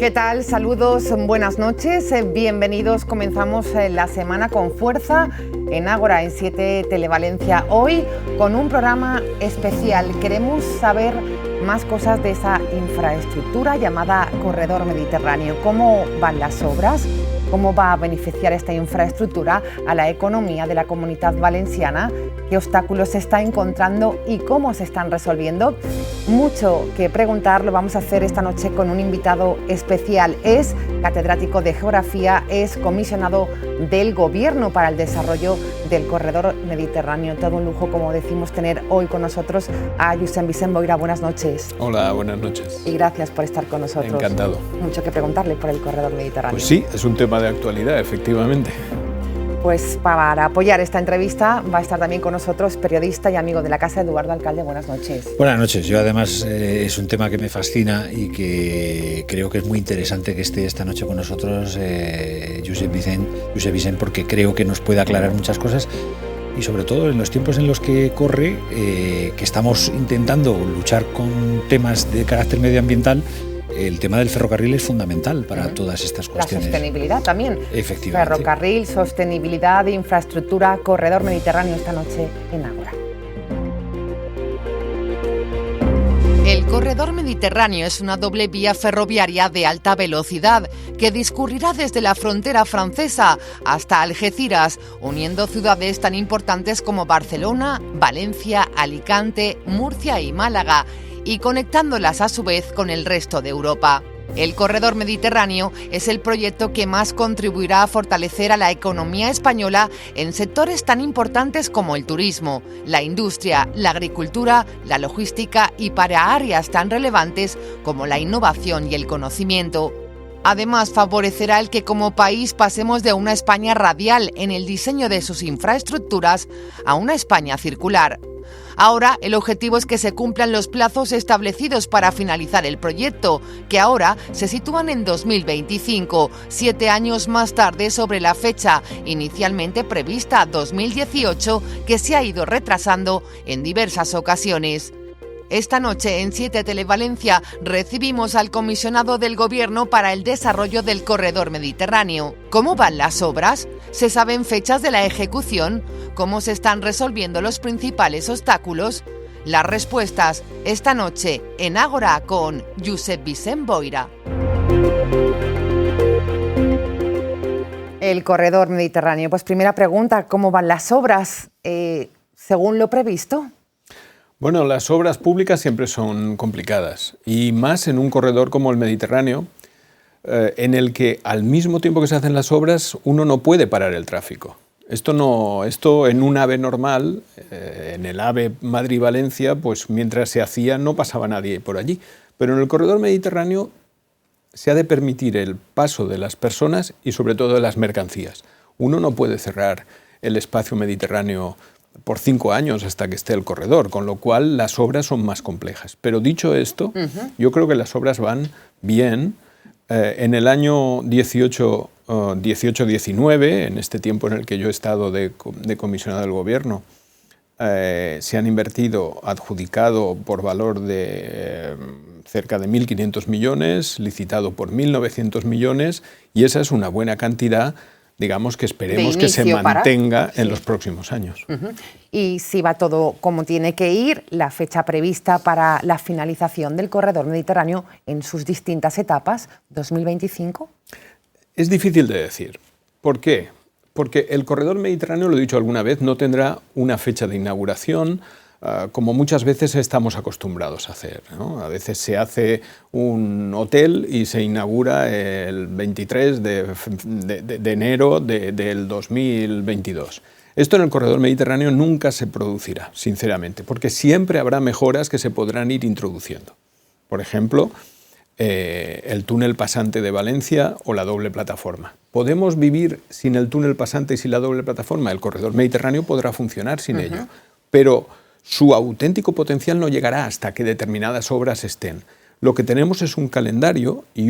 ¿Qué tal? Saludos, buenas noches, bienvenidos. Comenzamos la semana con fuerza en Ágora, en 7 Televalencia. Hoy con un programa especial. Queremos saber más cosas de esa infraestructura llamada Corredor Mediterráneo. ¿Cómo van las obras? ¿Cómo va a beneficiar esta infraestructura a la economía de la Comunidad Valenciana? ¿Qué obstáculos se está encontrando y cómo se están resolviendo? Mucho que preguntar, lo vamos a hacer esta noche con un invitado especial. Es catedrático de Geografía, es comisionado del Gobierno para el desarrollo del Corredor Mediterráneo. Todo un lujo, como decimos, tener hoy con nosotros a Josep Vicent Boira. Buenas noches. Hola, buenas noches. Y gracias por estar con nosotros. Encantado. Mucho que preguntarle por el Corredor Mediterráneo. Pues sí, es un tema de actualidad, efectivamente. Pues para apoyar esta entrevista va a estar también con nosotros periodista y amigo de la casa, Eduardo Alcalde. Buenas noches. Buenas noches. Yo además es un tema que me fascina y que creo que es muy interesante que esté esta noche con nosotros Josep Vicent, porque creo que nos puede aclarar muchas cosas y sobre todo en los tiempos en los que corre, que estamos intentando luchar con temas de carácter medioambiental. El tema del ferrocarril es fundamental para todas estas cuestiones. La sostenibilidad también. Efectivamente. Ferrocarril, sostenibilidad, infraestructura, Corredor Mediterráneo esta noche en Ágora. El Corredor Mediterráneo es una doble vía ferroviaria de alta velocidad que discurrirá desde la frontera francesa hasta Algeciras, uniendo ciudades tan importantes como Barcelona, Valencia, Alicante, Murcia y Málaga, y conectándolas a su vez con el resto de Europa. El Corredor Mediterráneo es el proyecto que más contribuirá a fortalecer a la economía española en sectores tan importantes como el turismo, la industria, la agricultura, la logística y para áreas tan relevantes como la innovación y el conocimiento. Además, favorecerá el que como país pasemos de una España radial en el diseño de sus infraestructuras a una España circular. Ahora, el objetivo es que se cumplan los plazos establecidos para finalizar el proyecto, que ahora se sitúan en 2025, 7 años más tarde sobre la fecha inicialmente prevista, 2018, que se ha ido retrasando en diversas ocasiones. Esta noche en 7 Televalencia recibimos al comisionado del Gobierno para el desarrollo del Corredor Mediterráneo. ¿Cómo van las obras? ¿Se saben fechas de la ejecución? ¿Cómo se están resolviendo los principales obstáculos? Las respuestas esta noche en Ágora con Josep Vicent Boira. El Corredor Mediterráneo. Pues primera pregunta, ¿cómo van las obras según lo previsto? Bueno, las obras públicas siempre son complicadas y más en un corredor como el Mediterráneo, en el que al mismo tiempo que se hacen las obras uno no puede parar el tráfico. Esto en un AVE normal, en el AVE Madrid-Valencia, pues mientras se hacía no pasaba nadie por allí. Pero en el corredor Mediterráneo se ha de permitir el paso de las personas y sobre todo de las mercancías. Uno no puede cerrar el espacio mediterráneo por 5 años hasta que esté el corredor, con lo cual las obras son más complejas. Pero dicho esto, yo creo que las obras van bien. En el año 18-19, en este tiempo en el que yo he estado de comisionado del Gobierno, se han invertido, adjudicado por valor de cerca de 1.500 millones, licitado por 1.900 millones, y esa es una buena cantidad, digamos, que esperemos que se mantenga en los próximos años. Y si va todo como tiene que ir, la fecha prevista para la finalización del Corredor Mediterráneo en sus distintas etapas, 2025. Es difícil de decir. ¿Por qué? Porque el Corredor Mediterráneo, lo he dicho alguna vez, no tendrá una fecha de inauguración como muchas veces estamos acostumbrados a hacer, ¿no? A veces se hace un hotel y se inaugura el 23 de enero del 2022. Esto en el Corredor Mediterráneo nunca se producirá, sinceramente, porque siempre habrá mejoras que se podrán ir introduciendo. Por ejemplo, el túnel pasante de Valencia o la doble plataforma. ¿Podemos vivir sin el túnel pasante y sin la doble plataforma? El Corredor Mediterráneo podrá funcionar sin ello, pero su auténtico potencial no llegará hasta que determinadas obras estén. Lo que tenemos es un calendario y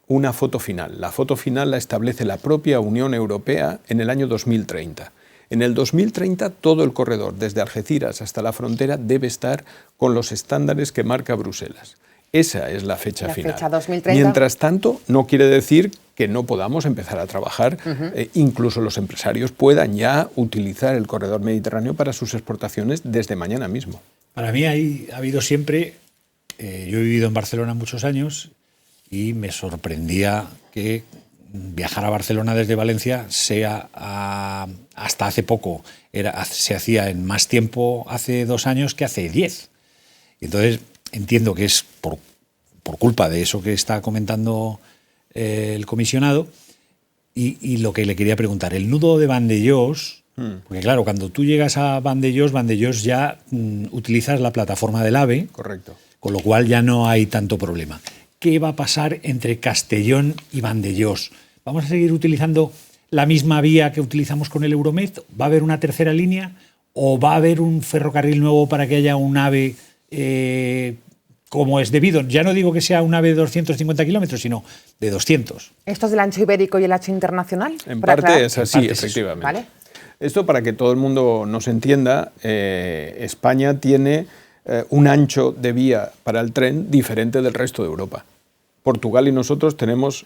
una foto final. La foto final la establece la propia Unión Europea en el año 2030. En el 2030 todo el corredor, desde Algeciras hasta la frontera, debe estar con los estándares que marca Bruselas. Esa es la fecha final. Fecha 2030. Mientras tanto, no quiere decir que no podamos empezar a trabajar. Incluso los empresarios puedan ya utilizar el corredor mediterráneo para sus exportaciones desde mañana mismo. Para mí ha habido siempre, yo he vivido en Barcelona muchos años y me sorprendía que viajar a Barcelona desde Valencia sea hasta hace poco, se hacía en más tiempo hace 2 años que hace 10. Entonces entiendo que es por culpa de eso que está comentando el comisionado y lo que le quería preguntar, el nudo de Vandellós, porque claro, cuando tú llegas a Vandellós ya utilizas la plataforma del AVE, correcto, con lo cual ya no hay tanto problema. ¿Qué va a pasar entre Castellón y Vandellós? ¿Vamos a seguir utilizando la misma vía que utilizamos con el Euromed? ¿Va a haber una tercera línea? ¿O va a haber un ferrocarril nuevo para que haya un AVE como es debido? Ya no digo que sea un AVE de 250 kilómetros, sino de 200. ¿Esto es del ancho ibérico y el ancho internacional? En parte es así, efectivamente. ¿Vale? Esto, para que todo el mundo nos entienda, España tiene un ancho de vía para el tren diferente del resto de Europa. Portugal y nosotros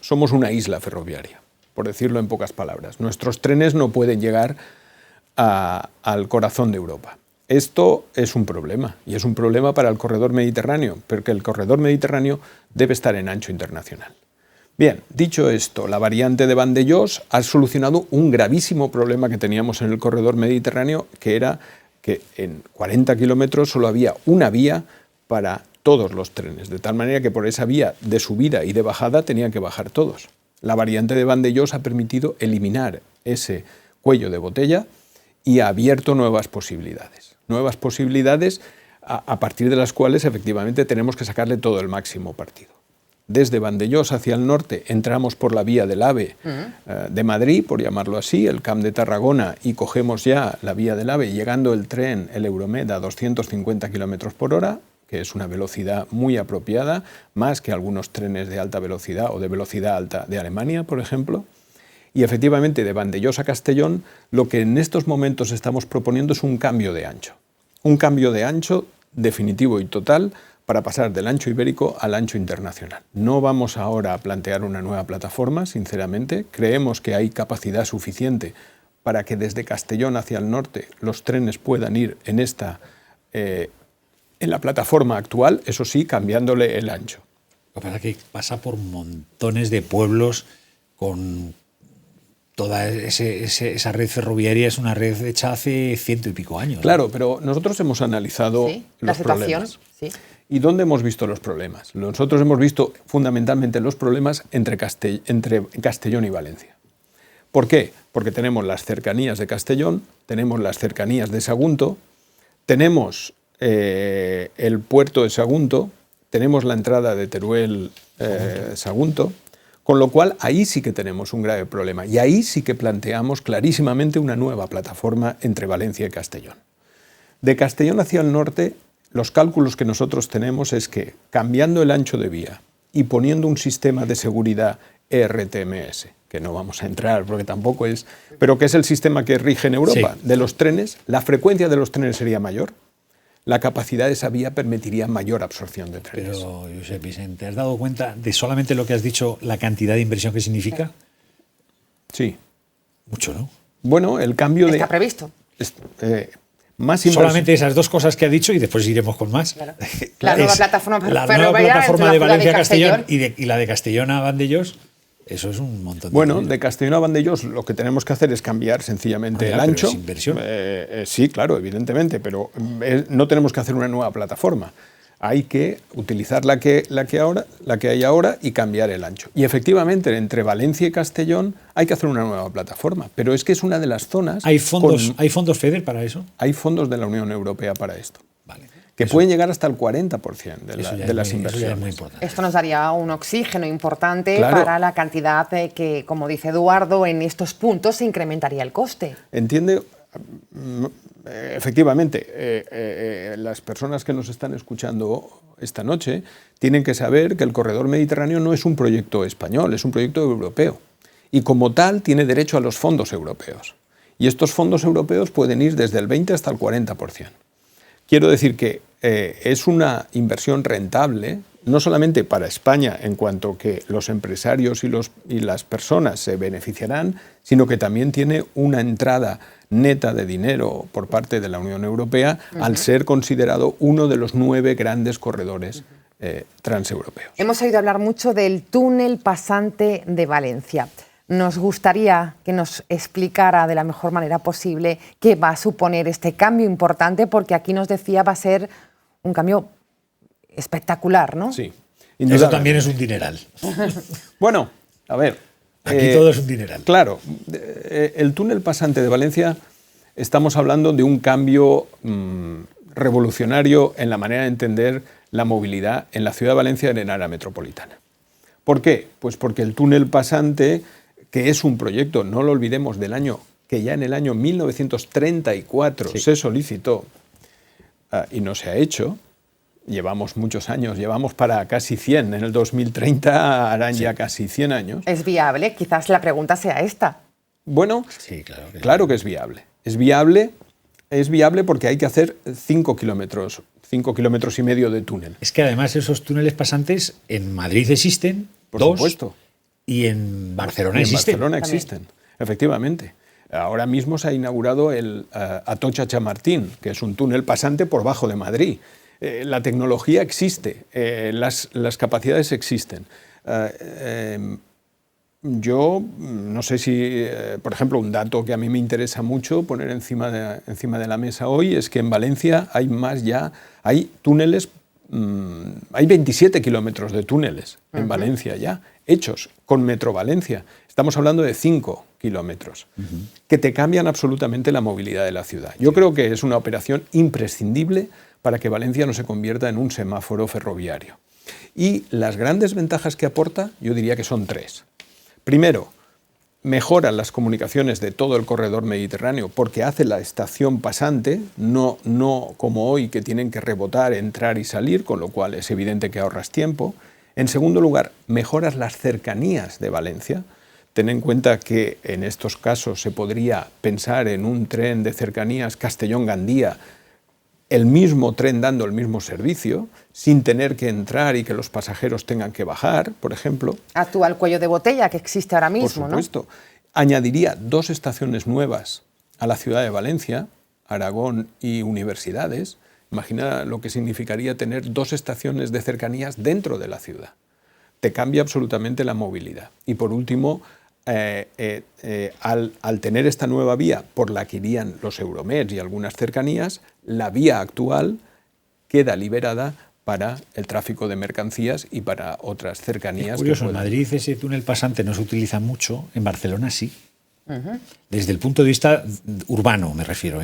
somos una isla ferroviaria, por decirlo en pocas palabras. Nuestros trenes no pueden llegar al corazón de Europa. Esto es un problema, y es un problema para el corredor mediterráneo, porque el corredor mediterráneo debe estar en ancho internacional. Bien, dicho esto, la variante de Vandellós ha solucionado un gravísimo problema que teníamos en el corredor mediterráneo, que era que en 40 kilómetros solo había una vía para todos los trenes, de tal manera que por esa vía de subida y de bajada tenían que bajar todos. La variante de Vandellós ha permitido eliminar ese cuello de botella y ha abierto nuevas posibilidades a partir de las cuales efectivamente tenemos que sacarle todo el máximo partido. Desde Vandellós hacia el norte entramos por la vía del AVE de Madrid, por llamarlo así, el Camp de Tarragona, y cogemos ya la vía del AVE, llegando el tren, el Euromed, a 250 kilómetros por hora, que es una velocidad muy apropiada, más que algunos trenes de alta velocidad o de velocidad alta de Alemania, por ejemplo. Y efectivamente, de Vandellós a Castellón, lo que en estos momentos estamos proponiendo es un cambio de ancho. Un cambio de ancho definitivo y total para pasar del ancho ibérico al ancho internacional. No vamos ahora a plantear una nueva plataforma, sinceramente. Creemos que hay capacidad suficiente para que desde Castellón hacia el norte los trenes puedan ir en la plataforma actual, eso sí, cambiándole el ancho. Lo que pasa es que pasa por montones de pueblos con toda esa red ferroviaria, es una red hecha hace 100 y pico años. Claro, pero nosotros hemos analizado los problemas. Sí. ¿Y dónde hemos visto los problemas? Nosotros hemos visto fundamentalmente los problemas entre Castellón y Valencia. ¿Por qué? Porque tenemos las cercanías de Castellón, tenemos las cercanías de Sagunto, tenemos el puerto de Sagunto, tenemos la entrada de Teruel Sagunto, con lo cual ahí sí que tenemos un grave problema y ahí sí que planteamos clarísimamente una nueva plataforma entre Valencia y Castellón. De Castellón hacia el norte, los cálculos que nosotros tenemos es que cambiando el ancho de vía y poniendo un sistema de seguridad ERTMS, que no vamos a entrar porque tampoco es, pero que es el sistema que rige en Europa, de los trenes, la frecuencia de los trenes sería mayor, la capacidad de esa vía permitiría mayor absorción de trenes. Pero, Josep Vicent, ¿te has dado cuenta de solamente lo que has dicho, la cantidad de inversión que significa? Sí. Mucho, ¿no? Bueno, el cambio Está previsto. Más solamente esas dos cosas que ha dicho y después iremos con más. Claro. La nueva plataforma de Valencia a Castellón y la de Castellón a Vandellós. Eso es un montón de dinero. De Castellón a Vandellós lo que tenemos que hacer es cambiar sencillamente el ancho. ¿Es inversión? Sí, claro, evidentemente, pero no tenemos que hacer una nueva plataforma. Hay que utilizar la que hay ahora y cambiar el ancho. Y efectivamente, entre Valencia y Castellón hay que hacer una nueva plataforma, pero es que es una de las zonas... ¿Hay fondos FEDER para eso? Hay fondos de la Unión Europea para esto. Vale. Que pueden llegar hasta el 40% de las inversiones. Es muy importante. Esto nos daría un oxígeno importante para la cantidad que, como dice Eduardo, en estos puntos se incrementaría el coste. Entiende, efectivamente, las personas que nos están escuchando esta noche tienen que saber que el corredor mediterráneo no es un proyecto español, es un proyecto europeo. Y como tal tiene derecho a los fondos europeos. Y estos fondos europeos pueden ir desde el 20 hasta el 40%. Quiero decir que es una inversión rentable no solamente para España en cuanto que los empresarios y las personas se beneficiarán, sino que también tiene una entrada neta de dinero por parte de la Unión Europea al ser considerado uno de los 9 grandes corredores transeuropeos. Hemos oído hablar mucho del túnel pasante de Valencia. Nos gustaría que nos explicara de la mejor manera posible qué va a suponer este cambio importante, porque aquí nos decía va a ser un cambio espectacular, ¿no? Sí. Eso también es un dineral. Bueno, a ver. Aquí todo es un dineral. Claro, el túnel pasante de Valencia, estamos hablando de un cambio revolucionario en la manera de entender la movilidad en la ciudad de Valencia y en el área metropolitana. ¿Por qué? Pues porque el túnel pasante, que es un proyecto, no lo olvidemos, que ya en el año 1934 se solicitó y no se ha hecho. Llevamos muchos años, llevamos para casi 100, en el 2030 harán ya casi 100 años. ¿Es viable? Quizás la pregunta sea esta. Bueno, sí, claro que es viable. Es viable porque hay que hacer 5 kilómetros y medio de túnel. Es que además esos túneles pasantes en Madrid existen, por supuesto. Y en Barcelona existen. En Barcelona existen, efectivamente. Ahora mismo se ha inaugurado el Atocha-Chamartín, que es un túnel pasante por bajo de Madrid. La tecnología existe, las capacidades existen. Yo no sé si, por ejemplo, un dato que a mí me interesa mucho poner encima de la mesa hoy es que en Valencia hay túneles, hay 27 kilómetros de túneles en Valencia ya, hechos con Metro Valencia. Estamos hablando de 5 kilómetros, que te cambian absolutamente la movilidad de la ciudad. Yo creo que es una operación imprescindible para que Valencia no se convierta en un semáforo ferroviario. Y las grandes ventajas que aporta, yo diría que son 3. Primero, mejora las comunicaciones de todo el corredor mediterráneo porque hace la estación pasante, no como hoy que tienen que rebotar, entrar y salir, con lo cual es evidente que ahorras tiempo. En segundo lugar, mejoras las cercanías de Valencia. Ten en cuenta que en estos casos se podría pensar en un tren de cercanías Castellón-Gandía, el mismo tren dando el mismo servicio, sin tener que entrar y que los pasajeros tengan que bajar, por ejemplo. Actual cuello de botella que existe ahora mismo, por supuesto, ¿no? Añadiría 2 estaciones nuevas a la ciudad de Valencia, Aragón y Universidades. Imagina lo que significaría tener 2 estaciones de cercanías dentro de la ciudad. Te cambia absolutamente la movilidad. Y por último, al tener esta nueva vía por la que irían los Euromeds y algunas cercanías, la vía actual queda liberada para el tráfico de mercancías y para otras cercanías. Es curioso, en Madrid ese túnel pasante no se utiliza mucho, en Barcelona sí. Desde el punto de vista urbano me refiero.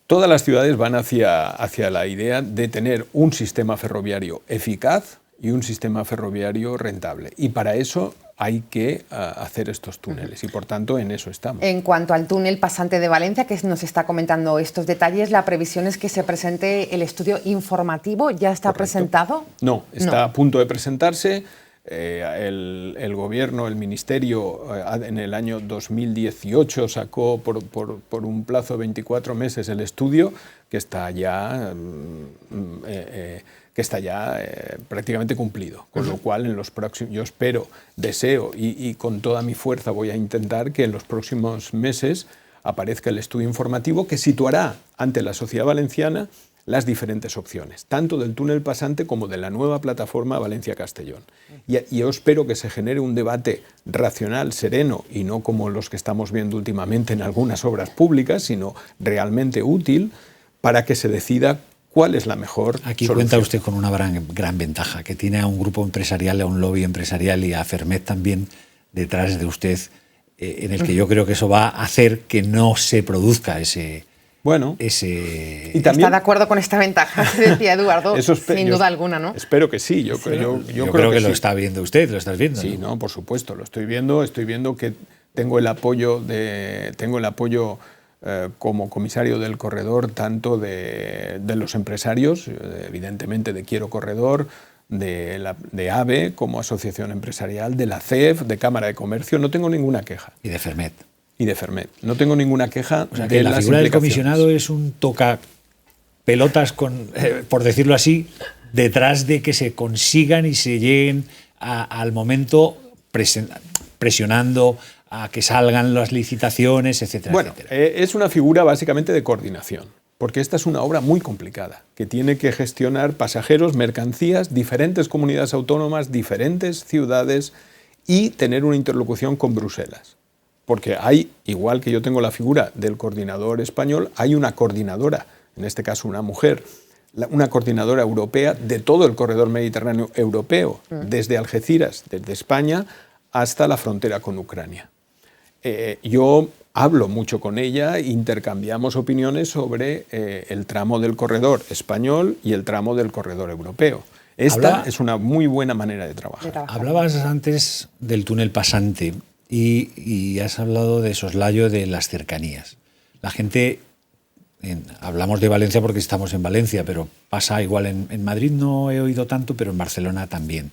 Todas las ciudades van hacia la idea de tener un sistema ferroviario eficaz y un sistema ferroviario rentable. Y para eso hay que hacer estos túneles y, por tanto, en eso estamos. En cuanto al túnel pasante de Valencia, que nos está comentando estos detalles, la previsión es que se presente el estudio informativo. ¿Ya está presentado? No, está a punto de presentarse. El Gobierno, el Ministerio, en el año 2018 sacó por un plazo de 24 meses el estudio, que está ya prácticamente cumplido, con lo cual en los próximos, yo espero, deseo y con toda mi fuerza voy a intentar que en los próximos meses aparezca el estudio informativo que situará ante la sociedad valenciana las diferentes opciones, tanto del túnel pasante como de la nueva plataforma Valencia-Castellón. Y yo espero que se genere un debate racional, sereno, y no como los que estamos viendo últimamente en algunas obras públicas, sino realmente útil para que se decida cuál es la mejor Aquí solución. Cuenta usted con una gran ventaja, que tiene a un grupo empresarial, a un lobby empresarial y a Fermet también detrás de usted, en el que yo creo que eso va a hacer que no se produzca ese... Bueno, y también, ¿está de acuerdo con esta ventaja que decía Eduardo? Sin duda alguna, ¿no? Espero que sí. Yo creo que lo sí. Está viendo usted, lo estás viendo. Sí, no, por supuesto, lo estoy viendo. Estoy viendo que tengo el apoyo como comisario del corredor, tanto de los empresarios, evidentemente de Quiero Corredor, de AVE como asociación empresarial, de la CEF, de Cámara de Comercio. No tengo ninguna queja. Y de Fermet. No tengo ninguna queja. O sea, que la figura del comisionado es un toca pelotas con, por decirlo así, detrás de que se consigan y se lleguen al momento presionando a que salgan las licitaciones, etcétera, bueno, etcétera. Es una figura básicamente de coordinación, porque esta es una obra muy complicada, que tiene que gestionar pasajeros, mercancías, diferentes comunidades autónomas, diferentes ciudades y tener una interlocución con Bruselas. Porque hay, igual que yo tengo la figura del coordinador español, hay una coordinadora, en este caso una mujer, una coordinadora europea de todo el corredor mediterráneo europeo, desde Algeciras, desde España, hasta la frontera con Ucrania. Yo hablo mucho con ella, intercambiamos opiniones sobre el tramo del corredor español y el tramo del corredor europeo. Esta es una muy buena manera de trabajar. Hablabas antes del túnel pasante y has hablado de soslayo de las cercanías. La gente, hablamos de Valencia porque estamos en Valencia, pero pasa igual en Madrid, no he oído tanto, pero en Barcelona también.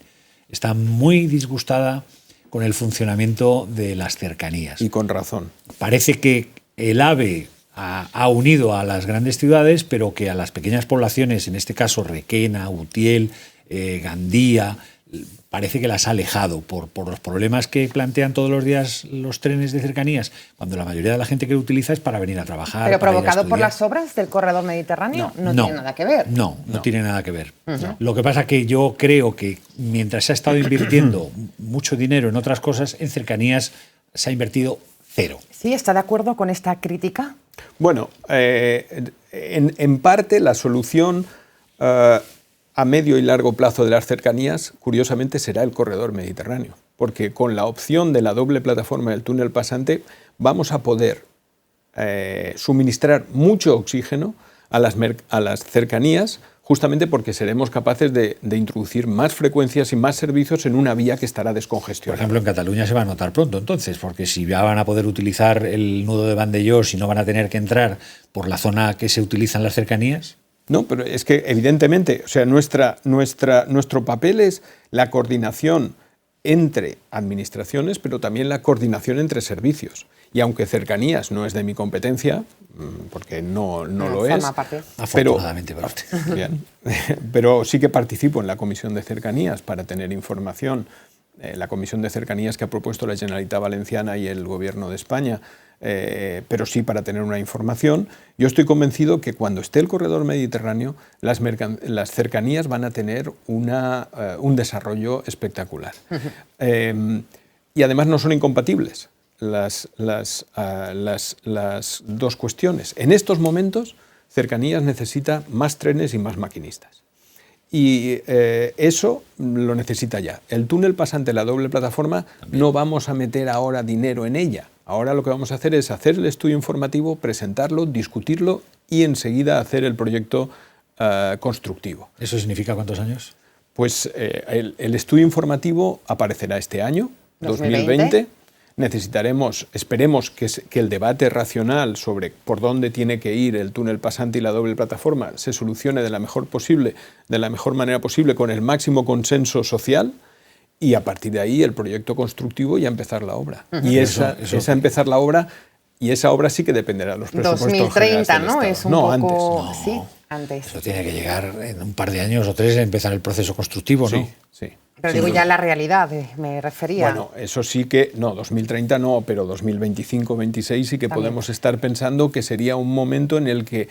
Está muy disgustada con el funcionamiento de las cercanías. Y con razón. Parece que el AVE ha unido a las grandes ciudades, pero que a las pequeñas poblaciones, en este caso Requena, Utiel, Gandía, parece que las ha alejado por los problemas que plantean todos los días los trenes de cercanías, cuando la mayoría de la gente que lo utiliza es para venir a trabajar. ¿Pero provocado por las obras del corredor mediterráneo? No tiene nada que ver. No tiene nada que ver. Lo que pasa es que yo creo que mientras se ha estado invirtiendo mucho dinero en otras cosas, en cercanías se ha invertido cero. ¿Sí? ¿Está de acuerdo con esta crítica? Bueno, en parte la solución a medio y largo plazo de las cercanías, curiosamente, será el corredor mediterráneo, porque con la opción de la doble plataforma del túnel pasante vamos a poder suministrar mucho oxígeno a las cercanías, justamente porque seremos capaces de introducir más frecuencias y más servicios en una vía que estará descongestionada. Por ejemplo, en Cataluña se va a notar pronto entonces, porque si ya van a poder utilizar el nudo de Vandellós y no van a tener que entrar por la zona que se utiliza en las cercanías. No, pero es que evidentemente, o sea, nuestro papel es la coordinación entre administraciones, pero también la coordinación entre servicios. Y aunque cercanías no es de mi competencia, porque no lo es, afortunadamente para usted. Bien, pero sí que participo en la Comisión de Cercanías para tener información, la Comisión de Cercanías que ha propuesto la Generalitat Valenciana y el Gobierno de España, pero sí para tener una información. Yo estoy convencido que cuando esté el corredor mediterráneo, las cercanías van a tener un desarrollo espectacular. Y además no son incompatibles las dos cuestiones. En estos momentos, cercanías necesita más trenes y más maquinistas. Y eso lo necesita ya. El túnel pasante, la doble plataforma, no vamos a meter ahora dinero en ella. Ahora lo que vamos a hacer es hacer el estudio informativo, presentarlo, discutirlo y enseguida hacer el proyecto constructivo. ¿Eso significa cuántos años? Pues el estudio informativo aparecerá este año, 2020. Necesitaremos, esperemos que el debate racional sobre por dónde tiene que ir el túnel pasante y la doble plataforma se solucione de la mejor manera posible, con el máximo consenso social, y a partir de ahí el proyecto constructivo y a empezar la obra. Y esa empezar la obra, y esa obra sí que dependerá de los presupuestos 2030, ¿no? Estado. Es un poco... Antes. Sí, antes. Eso tiene que llegar en un par de años o 3 a empezar el proceso constructivo, ¿no? Sí. Pero digo ya la realidad, me refería. Bueno, eso sí que, no, 2030 no, pero 2025, 26 sí que también podemos estar pensando que sería un momento en el que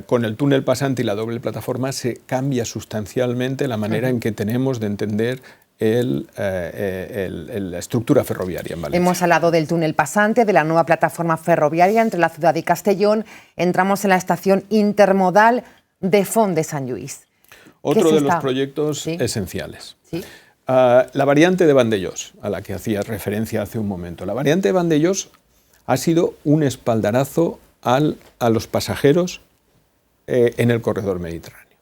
con el túnel pasante y la doble plataforma se cambia sustancialmente la manera en que tenemos de entender la estructura ferroviaria en Valencia. Hemos hablado del túnel pasante, de la nueva plataforma ferroviaria entre la ciudad y Castellón. Entramos en la estación intermodal de Font de Sant Lluís. Otro de los proyectos esenciales. ¿Sí? La variante de Vandellós, a la que hacías referencia hace un momento. La variante de Vandellós ha sido un espaldarazo a los pasajeros en el corredor mediterráneo.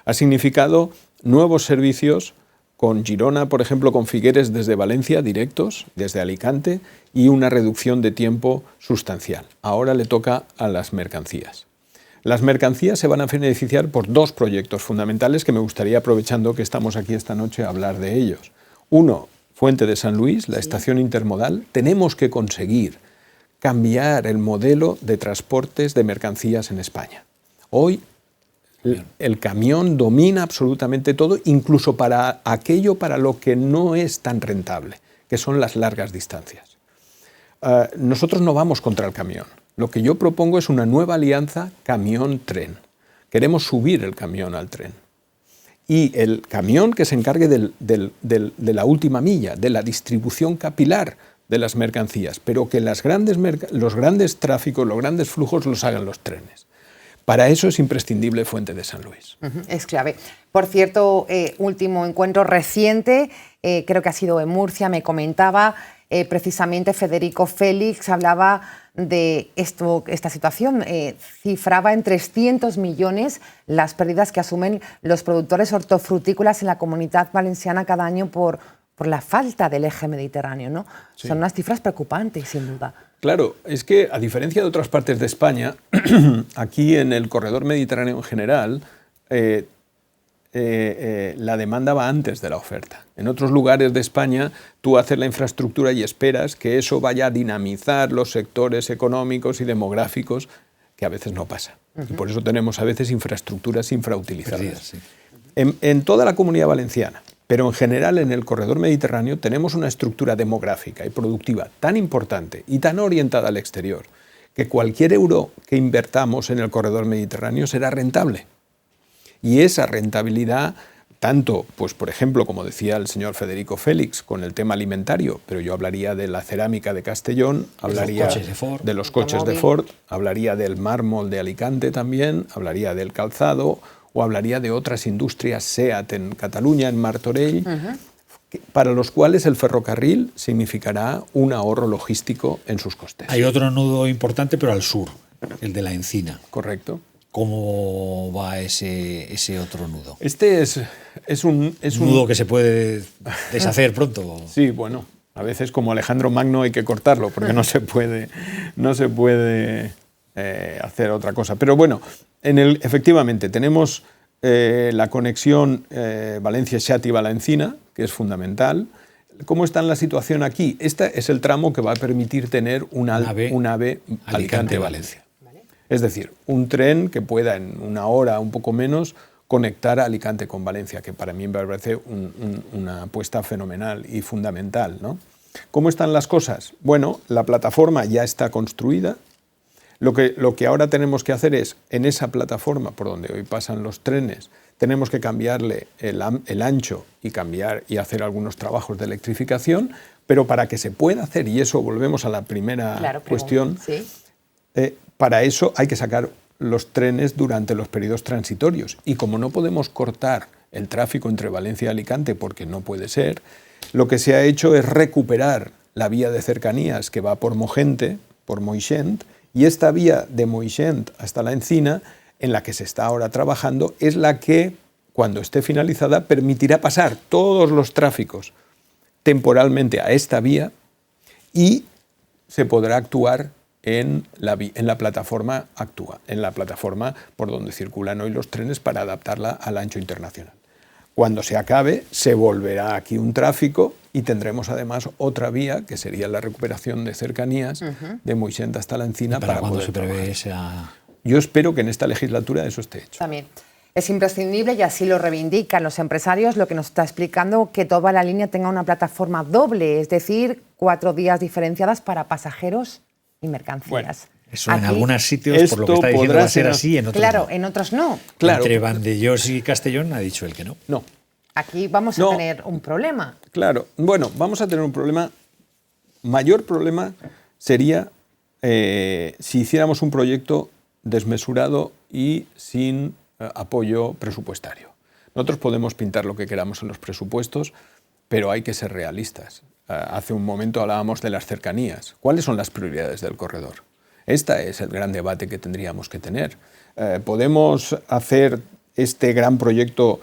Ha significado nuevos servicios con Girona, por ejemplo, con Figueres desde Valencia, directos, desde Alicante, y una reducción de tiempo sustancial. Ahora le toca a las mercancías. Las mercancías se van a beneficiar por dos proyectos fundamentales que me gustaría, aprovechando que estamos aquí esta noche, hablar de ellos. Uno, Fuente de San Luis, la estación intermodal. Tenemos que conseguir cambiar el modelo de transportes de mercancías en España. Hoy El camión domina absolutamente todo, incluso para aquello para lo que no es tan rentable, que son las largas distancias. Nosotros no vamos contra el camión. Lo que yo propongo es una nueva alianza camión-tren. Queremos subir el camión al tren. Y el camión que se encargue de la última milla, de la distribución capilar de las mercancías, pero que los grandes tráficos, los grandes flujos los hagan los trenes. Para eso es imprescindible Fuente de San Luis. Es clave. Por cierto, último encuentro reciente, creo que ha sido en Murcia, me comentaba precisamente Federico Félix, hablaba de esta situación, cifraba en 300 millones las pérdidas que asumen los productores hortofrutícolas en la Comunidad Valenciana cada año por la falta del eje mediterráneo, ¿no? Sí. Son unas cifras preocupantes, sin duda. Claro, es que a diferencia de otras partes de España, aquí en el corredor mediterráneo en general, la demanda va antes de la oferta. En otros lugares de España tú haces la infraestructura y esperas que eso vaya a dinamizar los sectores económicos y demográficos, que a veces no pasa. Y por eso tenemos a veces infraestructuras infrautilizadas. Sí. En toda la Comunidad Valenciana, pero en general en el corredor mediterráneo tenemos una estructura demográfica y productiva tan importante y tan orientada al exterior que cualquier euro que invertamos en el corredor mediterráneo será rentable. Y esa rentabilidad, tanto, pues por ejemplo, como decía el señor Federico Félix, con el tema alimentario, pero yo hablaría de la cerámica de Castellón, hablaría de los coches de Ford, hablaría del mármol de Alicante también, hablaría del calzado, o hablaría de otras industrias, SEAT en Cataluña, en Martorell, para los cuales el ferrocarril significará un ahorro logístico en sus costes. Hay otro nudo importante, pero al sur, el de la Encina. Correcto. ¿Cómo va ese otro nudo? Este es un nudo que se puede deshacer pronto. Sí, bueno, a veces como Alejandro Magno hay que cortarlo, porque no se puede hacer otra cosa. Pero bueno, efectivamente tenemos la conexión Valencia-Xàtiva-La Encina, que es fundamental. ¿Cómo está la situación aquí? Este es el tramo que va a permitir tener un AVE Alicante-Valencia. Es decir, un tren que pueda en una hora, un poco menos, conectar a Alicante con Valencia, que para mí me parece una apuesta fenomenal y fundamental, ¿no? ¿Cómo están las cosas? Bueno, la plataforma ya está construida. Lo que ahora tenemos que hacer es, en esa plataforma por donde hoy pasan los trenes, tenemos que cambiarle el ancho y hacer algunos trabajos de electrificación, pero para que se pueda hacer, y eso volvemos a la primera cuestión, ¿sí? Para eso hay que sacar los trenes durante los periodos transitorios. Y como no podemos cortar el tráfico entre Valencia y Alicante, porque no puede ser, lo que se ha hecho es recuperar la vía de cercanías que va por Mogente, por Moixent, y esta vía de Moixent hasta La Encina, en la que se está ahora trabajando, es la que, cuando esté finalizada, permitirá pasar todos los tráficos temporalmente a esta vía y se podrá actuar en la plataforma por donde circulan hoy los trenes para adaptarla al ancho internacional. Cuando se acabe, se volverá aquí un tráfico y tendremos además otra vía, que sería la recuperación de cercanías de Moixent hasta La Encina. ¿Para cuándo se prevé esa...? Yo espero que en esta legislatura eso esté hecho. También. Es imprescindible, y así lo reivindican los empresarios, lo que nos está explicando, que toda la línea tenga una plataforma doble, es decir, 4 vías diferenciadas para pasajeros y mercancías. Bueno, eso en algunos sitios, por lo que está diciendo, va a ser así, en otros claro, no. En otros no. Claro. Entre Vandellós y Castellón ha dicho él que no. No. Aquí vamos a tener un problema. Claro. Bueno, vamos a tener un problema. Mayor problema sería si hiciéramos un proyecto desmesurado y sin apoyo presupuestario. Nosotros podemos pintar lo que queramos en los presupuestos, pero hay que ser realistas. Hace un momento hablábamos de las cercanías. ¿Cuáles son las prioridades del corredor? Este es el gran debate que tendríamos que tener. ¿Podemos hacer este gran proyecto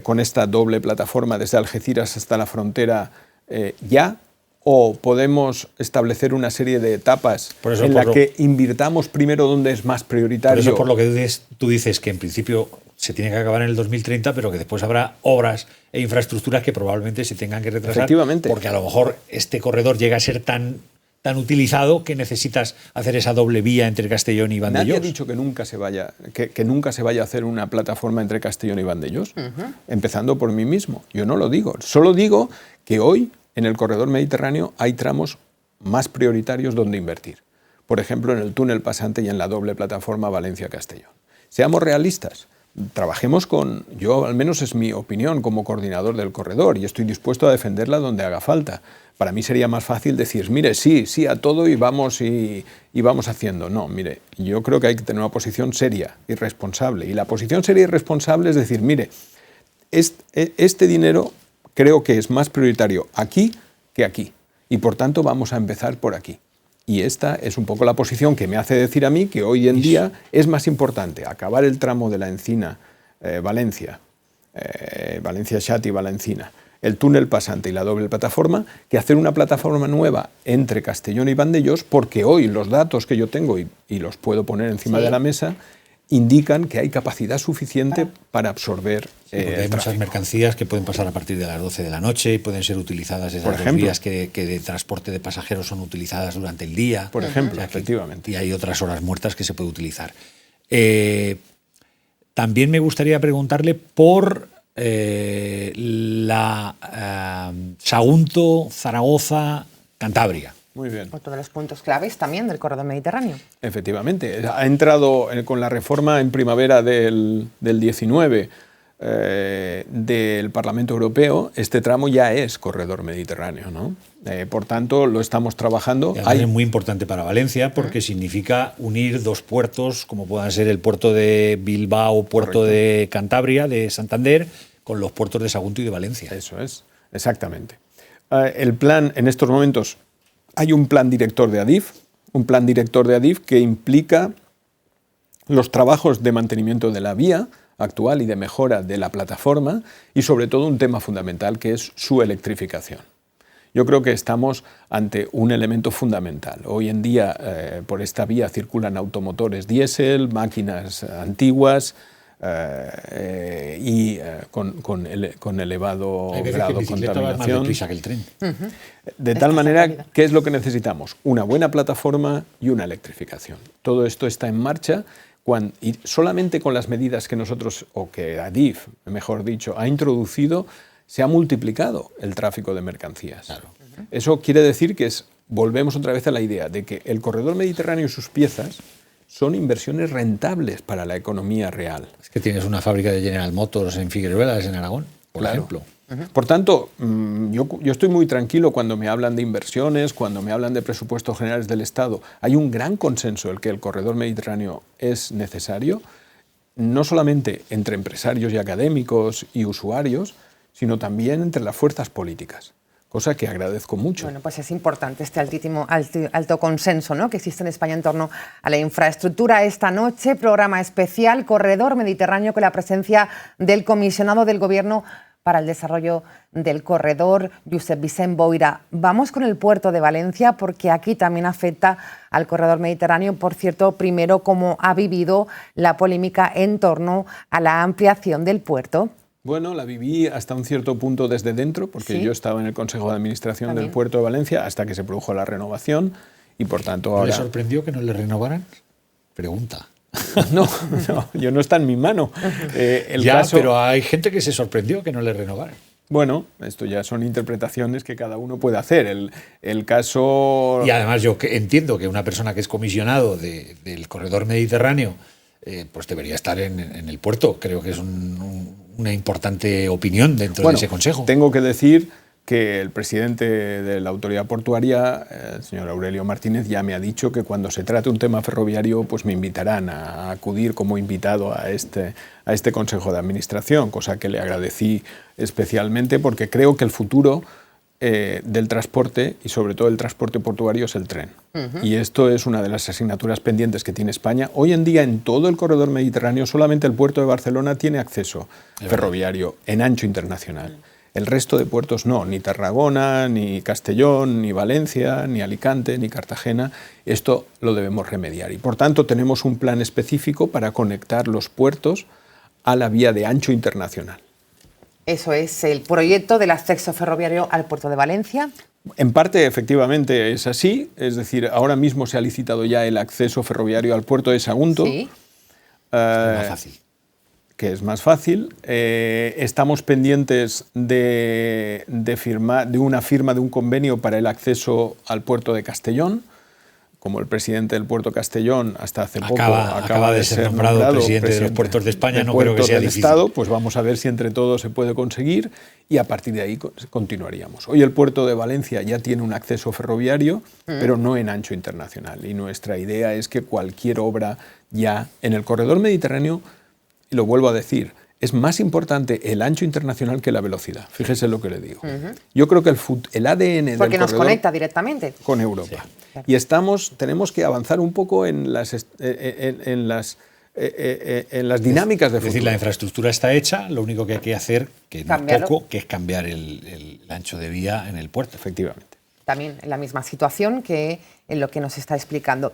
con esta doble plataforma desde Algeciras hasta la frontera ya? ¿O podemos establecer una serie de etapas en las que invirtamos primero donde es más prioritario? Por eso, por lo que tú dices que en principio se tiene que acabar en el 2030, pero que después habrá obras e infraestructuras que probablemente se tengan que retrasar. Efectivamente. Porque a lo mejor este corredor llega a ser tan tan utilizado que necesitas hacer esa doble vía entre Castellón y Vandellós. Nadie ha dicho que nunca se vaya, que nunca se vaya a hacer una plataforma entre Castellón y Vandellós, empezando por mí mismo. Yo no lo digo, solo digo que hoy en el corredor mediterráneo hay tramos más prioritarios donde invertir. Por ejemplo, en el túnel pasante y en la doble plataforma Valencia-Castellón. Seamos realistas. Trabajemos con, yo al menos es mi opinión como coordinador del corredor y estoy dispuesto a defenderla donde haga falta. Para mí sería más fácil decir, mire, sí a todo y vamos haciendo. No, mire, yo creo que hay que tener una posición seria y responsable. Y la posición seria y responsable es decir, mire, este dinero creo que es más prioritario aquí que aquí. Y por tanto vamos a empezar por aquí. Y esta es un poco la posición que me hace decir a mí que hoy en día es más importante acabar el tramo de la Encina, Valencia, Valencia-Xàtiva-la-Encina, el túnel pasante y la doble plataforma, que hacer una plataforma nueva entre Castellón y Vandellós, porque hoy los datos que yo tengo, y los puedo poner encima de la mesa, indican que hay capacidad suficiente para absorber porque hay muchas mercancías que pueden pasar a partir de las 12 de la noche y pueden ser utilizadas esas dos vías que de transporte de pasajeros son utilizadas durante el día. Por ejemplo, efectivamente. Y hay otras horas muertas que se puede utilizar. También me gustaría preguntarle por la Sagunto, Zaragoza, Cantabria. Muy bien. Otro de los puntos claves también del corredor mediterráneo. Efectivamente. Ha entrado con la reforma en primavera del 19 del Parlamento Europeo, este tramo ya es corredor mediterráneo, ¿no? Por tanto, lo estamos trabajando. Es muy importante para Valencia porque significa unir dos puertos, como puedan ser el puerto de Bilbao, puerto de Cantabria, de Santander, con los puertos de Sagunto y de Valencia. Eso es, exactamente. El plan, en estos momentos, hay un plan director de Adif, que implica los trabajos de mantenimiento de la vía actual y de mejora de la plataforma y sobre todo un tema fundamental que es su electrificación. Yo creo que estamos ante un elemento fundamental. Hoy en día por esta vía circulan automotores diésel, máquinas antiguas y con elevado grado de contaminación. Más deprisa que el tren. De tal manera, ¿qué es lo que necesitamos? Una buena plataforma y una electrificación. Todo esto está en marcha. Y solamente con las medidas que nosotros, o que Adif, mejor dicho, ha introducido, se ha multiplicado el tráfico de mercancías. Claro. Eso quiere decir que volvemos otra vez a la idea de que el corredor mediterráneo y sus piezas son inversiones rentables para la economía real. Es que tienes una fábrica de General Motors en Figueruelas, en Aragón, por ejemplo. Por tanto, yo estoy muy tranquilo cuando me hablan de inversiones, cuando me hablan de presupuestos generales del Estado. Hay un gran consenso en que el corredor mediterráneo es necesario, no solamente entre empresarios y académicos y usuarios, sino también entre las fuerzas políticas, cosa que agradezco mucho. Bueno, pues es importante este alto consenso, ¿no?, que existe en España en torno a la infraestructura. Esta noche, programa especial Corredor Mediterráneo con la presencia del comisionado del Gobierno para el desarrollo del corredor, Josep Vicent Boira. Vamos con el puerto de Valencia porque aquí también afecta al corredor mediterráneo. Por cierto, primero, ¿cómo ha vivido la polémica en torno a la ampliación del puerto? Bueno, la viví hasta un cierto punto desde dentro, porque yo estaba en el Consejo de Administración del Puerto de Valencia hasta que se produjo la renovación y por tanto ahora... ¿Le sorprendió que no le renovaran? Pregunta. No, yo no está en mi mano. Pero hay gente que se sorprendió que no le renovaran. Bueno, esto ya son interpretaciones que cada uno puede hacer. El caso... Y además yo entiendo que una persona que es comisionado del corredor mediterráneo pues debería estar en el puerto. Creo que es una importante opinión dentro de ese consejo. Tengo que decir que el presidente de la autoridad portuaria, el señor Aurelio Martínez, ya me ha dicho que cuando se trate un tema ferroviario pues me invitarán a acudir como invitado a este Consejo de Administración, cosa que le agradecí especialmente porque creo que el futuro del transporte y sobre todo el transporte portuario es el tren. Y esto es una de las asignaturas pendientes que tiene España. Hoy en día en todo el corredor mediterráneo solamente el puerto de Barcelona tiene acceso ferroviario en ancho internacional. El resto de puertos no, ni Tarragona, ni Castellón, ni Valencia, ni Alicante, ni Cartagena. Esto lo debemos remediar y por tanto tenemos un plan específico para conectar los puertos a la vía de ancho internacional. Eso es el proyecto del acceso ferroviario al puerto de Valencia. En parte, efectivamente, es así. Es decir, ahora mismo se ha licitado ya el acceso ferroviario al puerto de Sagunto. Sí. Más fácil. Que es más fácil. Estamos pendientes de una firma de un convenio para el acceso al puerto de Castellón. Como el presidente del puerto de Castellón hasta hace poco acaba de ser nombrado presidente de los puertos de España, no creo que sea difícil. Estado, pues vamos a ver si entre todos se puede conseguir y a partir de ahí continuaríamos. Hoy el puerto de Valencia ya tiene un acceso ferroviario, pero no en ancho internacional. Y nuestra idea es que cualquier obra ya en el corredor mediterráneo, y lo vuelvo a decir, es más importante el ancho internacional que la velocidad. Fíjese lo que le digo. Yo creo que el ADN del porque nos corredor conecta directamente con Europa. Sí. Y tenemos que avanzar un poco en las dinámicas de futuro. Es decir, la infraestructura está hecha, lo único que hay que hacer, que no es poco, que es cambiar el ancho de vía en el puerto. Efectivamente. También en la misma situación que en lo que nos está explicando.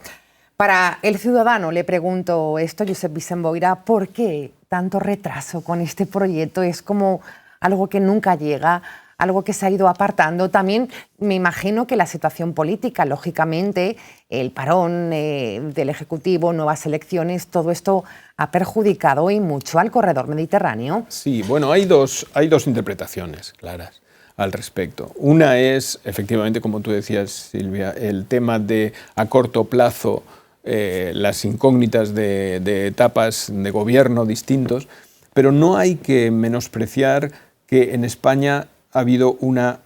Para el ciudadano, le pregunto esto, Josep Vicent Boira, ¿por qué tanto retraso con este proyecto? Es como algo que nunca llega, algo que se ha ido apartando. También me imagino que la situación política, lógicamente, el parón del Ejecutivo, nuevas elecciones, todo esto ha perjudicado y mucho al corredor mediterráneo. Sí, bueno, hay dos interpretaciones claras al respecto. Una es, efectivamente, como tú decías, Silvia, el tema de a corto plazo las incógnitas de etapas de gobierno distintos, pero no hay que menospreciar que en España ha habido una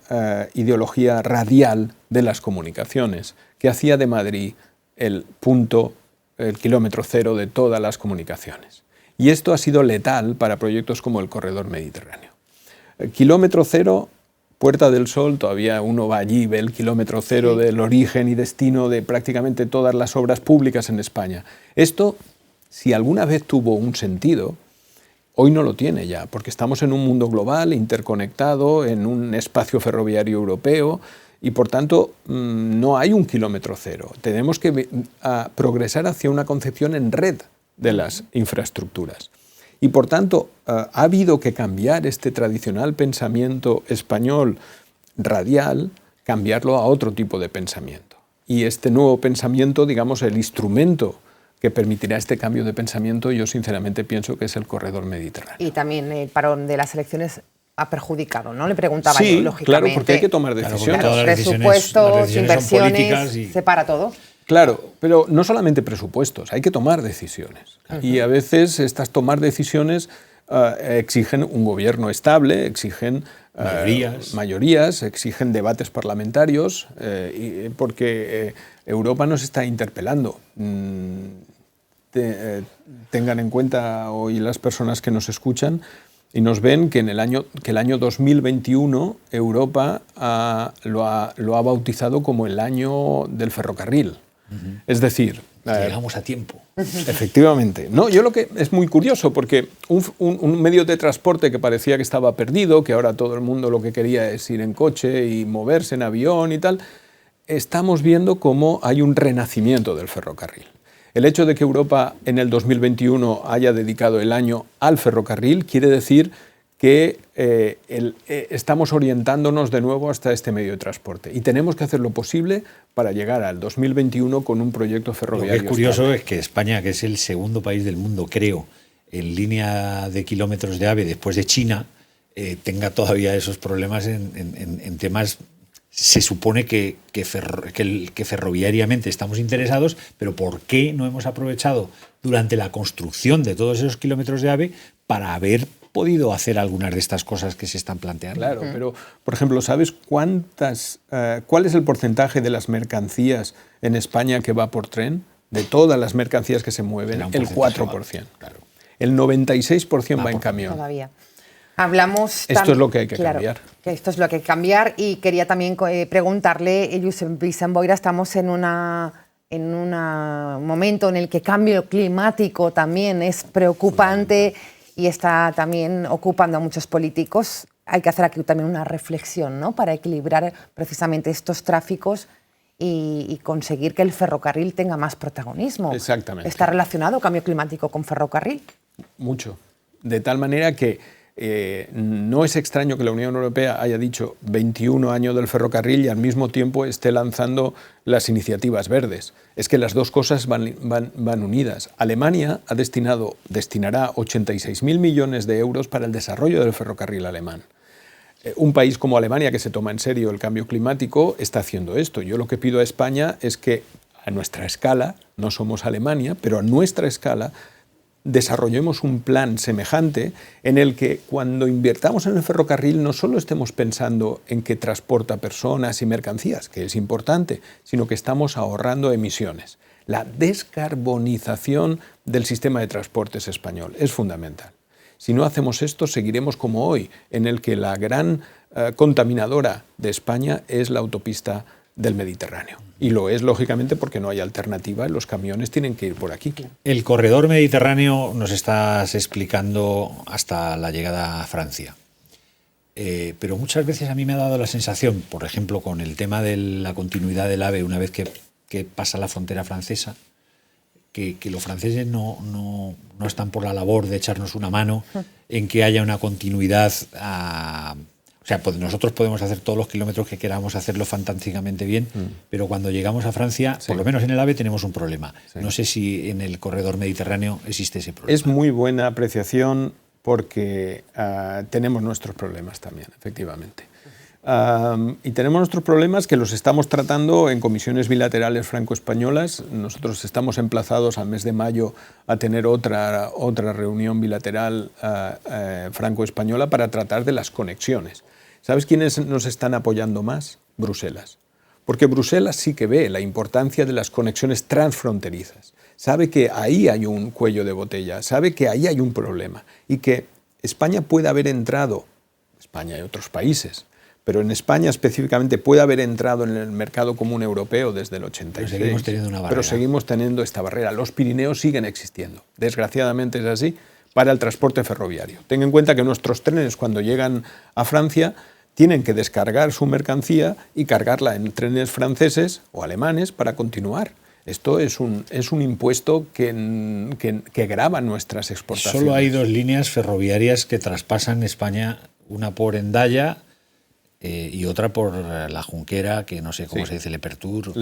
ideología radial de las comunicaciones que hacía de Madrid el kilómetro cero de todas las comunicaciones. Y esto ha sido letal para proyectos como el Corredor Mediterráneo. El kilómetro cero, Puerta del Sol, todavía uno va allí, ve el kilómetro cero del origen y destino de prácticamente todas las obras públicas en España. Esto, si alguna vez tuvo un sentido, hoy no lo tiene ya, porque estamos en un mundo global, interconectado, en un espacio ferroviario europeo y, por tanto, no hay un kilómetro cero. Tenemos que progresar hacia una concepción en red de las infraestructuras. Y, por tanto, ha habido que cambiar este tradicional pensamiento español radial, cambiarlo a otro tipo de pensamiento. Y este nuevo pensamiento, digamos, el instrumento que permitirá este cambio de pensamiento, yo sinceramente pienso que es el corredor mediterráneo. Y también el parón de las elecciones ha perjudicado, ¿no? Le preguntaba sí, yo, lógicamente. Claro, porque hay que tomar decisiones. Claro, presupuestos, inversiones, se para todo. Claro, pero no solamente presupuestos, hay que tomar decisiones. Y a veces estas tomar decisiones exigen un gobierno estable, exigen mayorías, exigen debates parlamentarios, porque Europa nos está interpelando. Tengan en cuenta hoy las personas que nos escuchan y nos ven que el año 2021 Europa lo ha bautizado como el año del ferrocarril. Es decir, llegamos a tiempo. Efectivamente. No, yo lo que es muy curioso porque un medio de transporte que parecía que estaba perdido, que ahora todo el mundo lo que quería es ir en coche y moverse en avión y tal, estamos viendo cómo hay un renacimiento del ferrocarril. El hecho de que Europa en el 2021 haya dedicado el año al ferrocarril quiere decir que estamos orientándonos de nuevo hasta este medio de transporte. Y tenemos que hacer lo posible para llegar al 2021 con un proyecto ferroviario. Lo que es curioso es que España, que es el segundo país del mundo, creo, en línea de kilómetros de AVE después de China, tenga todavía esos problemas en temas. Se supone que ferroviariamente estamos interesados, pero ¿por qué no hemos aprovechado durante la construcción de todos esos kilómetros de AVE para haber podido hacer algunas de estas cosas que se están planteando? Claro, pero, por ejemplo, ¿sabes cuál es el porcentaje de las mercancías en España que va por tren? De todas las mercancías que se mueven, el 4%. Claro. El 96% va en camión. Todavía. Hablamos esto es lo que hay que cambiar. Que esto es lo que hay que cambiar y quería también preguntarle, Josep Vicent Boira, estamos en un momento en el que el cambio climático también es preocupante y está también ocupando a muchos políticos. Hay que hacer aquí también una reflexión, ¿no?, para equilibrar precisamente estos tráficos y conseguir que el ferrocarril tenga más protagonismo. Exactamente. ¿Está relacionado el cambio climático con ferrocarril? Mucho. De tal manera que no es extraño que la Unión Europea haya dicho 21 años del ferrocarril y al mismo tiempo esté lanzando las iniciativas verdes. Es que las dos cosas van unidas. Alemania destinará 86.000 millones de euros para el desarrollo del ferrocarril alemán. Un país como Alemania, que se toma en serio el cambio climático, está haciendo esto. Yo lo que pido a España es que a nuestra escala, no somos Alemania, pero a nuestra escala, desarrollemos un plan semejante en el que cuando invirtamos en el ferrocarril no solo estemos pensando en que transporta personas y mercancías, que es importante, sino que estamos ahorrando emisiones. La descarbonización del sistema de transportes español es fundamental. Si no hacemos esto, seguiremos como hoy, en el que la gran contaminadora de España es la autopista del Mediterráneo. Y lo es, lógicamente, porque no hay alternativa, los camiones tienen que ir por aquí. El corredor mediterráneo nos estás explicando hasta la llegada a Francia. Pero muchas veces a mí me ha dado la sensación, por ejemplo, con el tema de la continuidad del AVE una vez que pasa la frontera francesa, que los franceses no están por la labor de echarnos una mano en que haya una continuidad o sea, pues nosotros podemos hacer todos los kilómetros que queramos, hacerlo fantásticamente bien, pero cuando llegamos a Francia, por lo menos en el AVE, tenemos un problema. Sí. No sé si en el corredor mediterráneo existe ese problema. Es muy buena apreciación porque tenemos nuestros problemas también, efectivamente. Y tenemos nuestros problemas que los estamos tratando en comisiones bilaterales franco-españolas. Nosotros estamos emplazados al mes de mayo a tener otra reunión bilateral franco-española para tratar de las conexiones. ¿Sabes quiénes nos están apoyando más? Bruselas. Porque Bruselas sí que ve la importancia de las conexiones transfronterizas. Sabe que ahí hay un cuello de botella, sabe que ahí hay un problema y que España puede haber entrado, España y otros países, pero en España específicamente puede haber entrado en el mercado común europeo desde el 86. Pero seguimos teniendo una barrera. Pero seguimos teniendo esta barrera. Los Pirineos siguen existiendo. Desgraciadamente es así para el transporte ferroviario. Ten en cuenta que nuestros trenes, cuando llegan a Francia, tienen que descargar su mercancía y cargarla en trenes franceses o alemanes para continuar. Esto es un impuesto que grava nuestras exportaciones. Solo hay dos líneas ferroviarias que traspasan España, una por Hendaya y otra por la Junquera, que no sé cómo se dice, Le Pertur.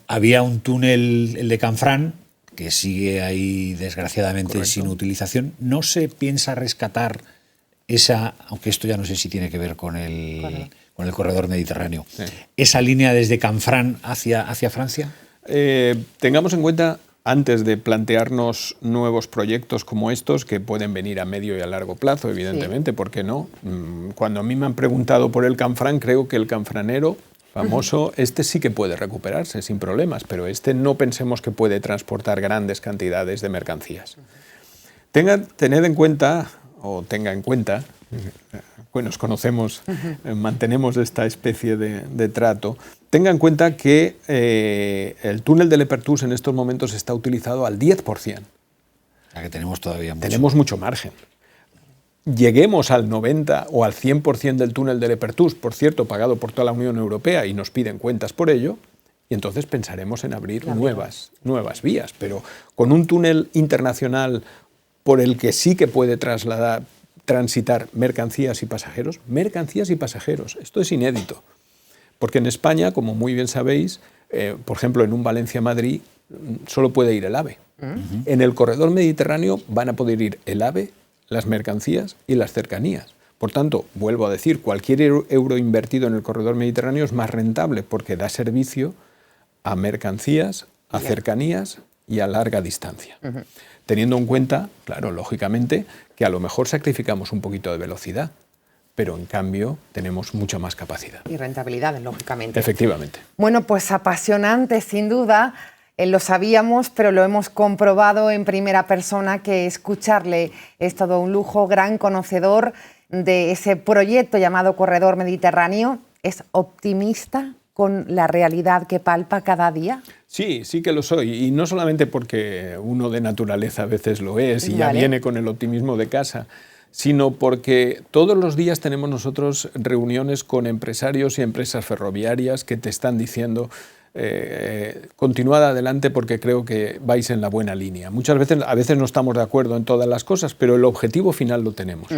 Había un túnel, el de Canfrán, que sigue ahí desgraciadamente sin utilización. ¿No se piensa rescatar esa, aunque esto ya no sé si tiene que ver con el corredor mediterráneo, esa línea desde Canfrán hacia Francia? Tengamos en cuenta, antes de plantearnos nuevos proyectos como estos, que pueden venir a medio y a largo plazo, evidentemente, ¿por qué no? Cuando a mí me han preguntado por el Canfrán, creo que el canfranero famoso, este sí que puede recuperarse sin problemas, pero este no pensemos que puede transportar grandes cantidades de mercancías. Tened en cuenta, o tenga en cuenta, bueno, nos conocemos, mantenemos esta especie de trato, tenga en cuenta que el túnel de Le Pertus en estos momentos está utilizado al 10%. O sea que tenemos todavía mucho. Tenemos mucho margen. Lleguemos al 90 o al 100% del túnel de Le Pertus, por cierto, pagado por toda la Unión Europea y nos piden cuentas por ello, y entonces pensaremos en abrir nuevas vías, pero con un túnel internacional por el que sí que puede transitar mercancías y pasajeros. Esto es inédito. Porque en España, como muy bien sabéis, por ejemplo, en un Valencia-Madrid solo puede ir el AVE. En el corredor mediterráneo van a poder ir el AVE, las mercancías y las cercanías. Por tanto, vuelvo a decir, cualquier euro invertido en el corredor mediterráneo es más rentable porque da servicio a mercancías, a cercanías y a larga distancia. Teniendo en cuenta, claro, lógicamente, que a lo mejor sacrificamos un poquito de velocidad, pero en cambio tenemos mucha más capacidad. Y rentabilidad, lógicamente. Efectivamente. Bueno, pues apasionante, sin duda. Lo sabíamos, pero lo hemos comprobado en primera persona, que escucharle es todo un lujo. Gran conocedor de ese proyecto llamado Corredor Mediterráneo. ¿Es optimista con la realidad que palpa cada día? Sí, sí que lo soy, y no solamente porque uno de naturaleza a veces lo es y ya viene con el optimismo de casa, sino porque todos los días tenemos nosotros reuniones con empresarios y empresas ferroviarias que te están diciendo continuad adelante porque creo que vais en la buena línea. A veces no estamos de acuerdo en todas las cosas, pero el objetivo final lo tenemos.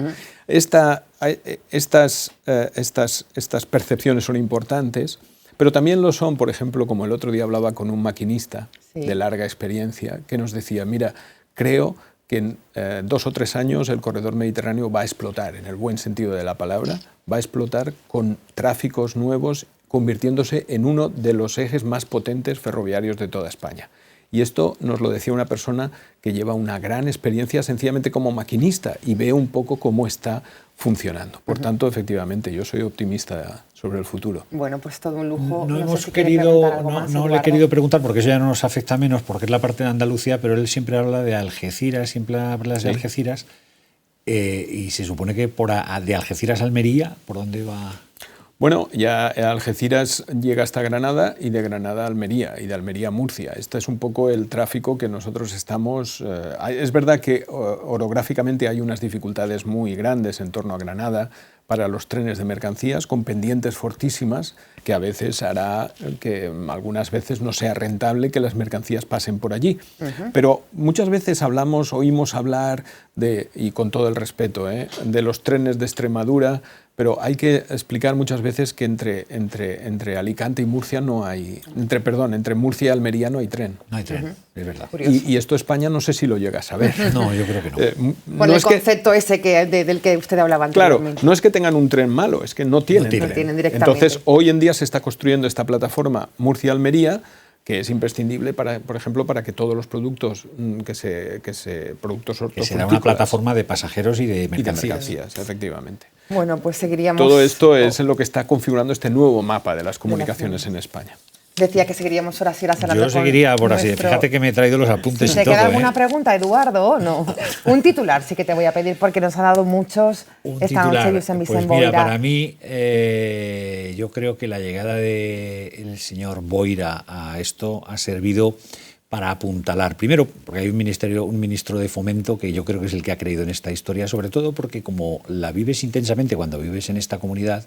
Estas percepciones son importantes, pero también lo son, por ejemplo, como el otro día hablaba con un maquinista de larga experiencia, que nos decía, mira, creo que en 2 o 3 años el corredor mediterráneo va a explotar, en el buen sentido de la palabra, va a explotar con tráficos nuevos, convirtiéndose en uno de los ejes más potentes ferroviarios de toda España. Y esto nos lo decía una persona que lleva una gran experiencia sencillamente como maquinista y ve un poco cómo está funcionando. Por tanto, efectivamente, yo soy optimista sobre el futuro. Bueno, pues todo un lujo. No le he querido preguntar, porque eso ya no nos afecta menos, porque es la parte de Andalucía, pero él siempre habla de Algeciras, siempre habla de Algeciras, y se supone que de Algeciras a Almería, ¿por dónde va? Bueno, ya Algeciras llega hasta Granada y de Granada a Almería y de Almería a Murcia. Este es un poco el tráfico que nosotros estamos... es verdad que orográficamente hay unas dificultades muy grandes en torno a Granada para los trenes de mercancías con pendientes fortísimas que a veces hará que algunas veces no sea rentable que las mercancías pasen por allí. Pero muchas veces oímos hablar y con todo el respeto, de los trenes de Extremadura, pero hay que explicar muchas veces que entre Alicante y Murcia no hay... Entre Murcia y Almería no hay tren. No hay tren, es verdad. Y esto España no sé si lo llega a saber. No, yo creo que no. Por el concepto ese del que usted hablaba anteriormente. Claro, no es que tengan un tren malo, es que no tienen tren. Directamente. Entonces, hoy en día se está construyendo esta plataforma Murcia-Almería, que es imprescindible, por ejemplo, para que todos los productos productos hortofrutícolas... Que será una plataforma de pasajeros y de mercancías. Y de mercancías, efectivamente. Bueno, pues seguiríamos... Todo esto es lo que está configurando este nuevo mapa de las comunicaciones en España. Decía que seguiríamos horas y horas hablando. Yo seguiría por así. Fíjate que me he traído los apuntes y todo. ¿Te queda alguna pregunta, Eduardo, o no? Un titular sí que te voy a pedir porque nos ha dado muchos esta noche Josep Vicent Boira. Mira, para mí yo creo que la llegada del señor Boira a esto ha servido para apuntalar. Primero, porque hay un ministro de Fomento que yo creo que es el que ha creído en esta historia, sobre todo porque como la vives intensamente cuando vives en esta comunidad,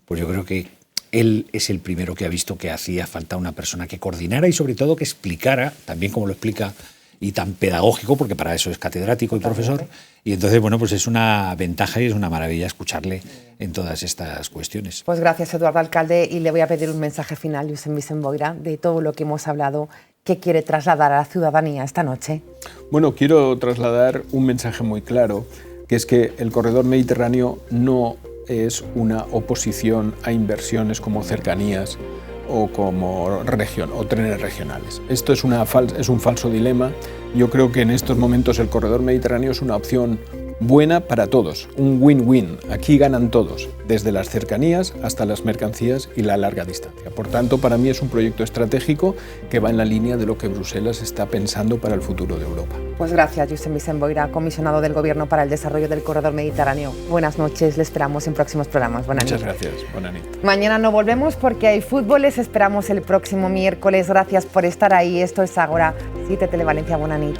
pues yo creo que él es el primero que ha visto que hacía falta una persona que coordinara y sobre todo que explicara, también como lo explica, y tan pedagógico, porque para eso es catedrático y profesor. Y entonces, bueno, pues es una ventaja y es una maravilla escucharle en todas estas cuestiones. Pues gracias, Eduardo Alcalde, y le voy a pedir un mensaje final, Josep Vicent Boira, de todo lo que hemos hablado. ¿Qué quiere trasladar a la ciudadanía esta noche? Bueno, quiero trasladar un mensaje muy claro, que es que el corredor mediterráneo no es una oposición a inversiones como cercanías o como trenes regionales. Esto es un falso dilema. Yo creo que en estos momentos el corredor mediterráneo es una opción buena para todos, un win-win. Aquí ganan todos, desde las cercanías hasta las mercancías y la larga distancia. Por tanto, para mí es un proyecto estratégico que va en la línea de lo que Bruselas está pensando para el futuro de Europa. Pues gracias, Josep Vicent Boira, comisionado del Gobierno para el Desarrollo del Corredor Mediterráneo. Buenas noches, le esperamos en próximos programas. Muchas gracias, buena nit. Mañana no volvemos porque hay fútbol, les esperamos el próximo miércoles. Gracias por estar ahí. Esto es Ágora, 7 Televalencia, buena nit.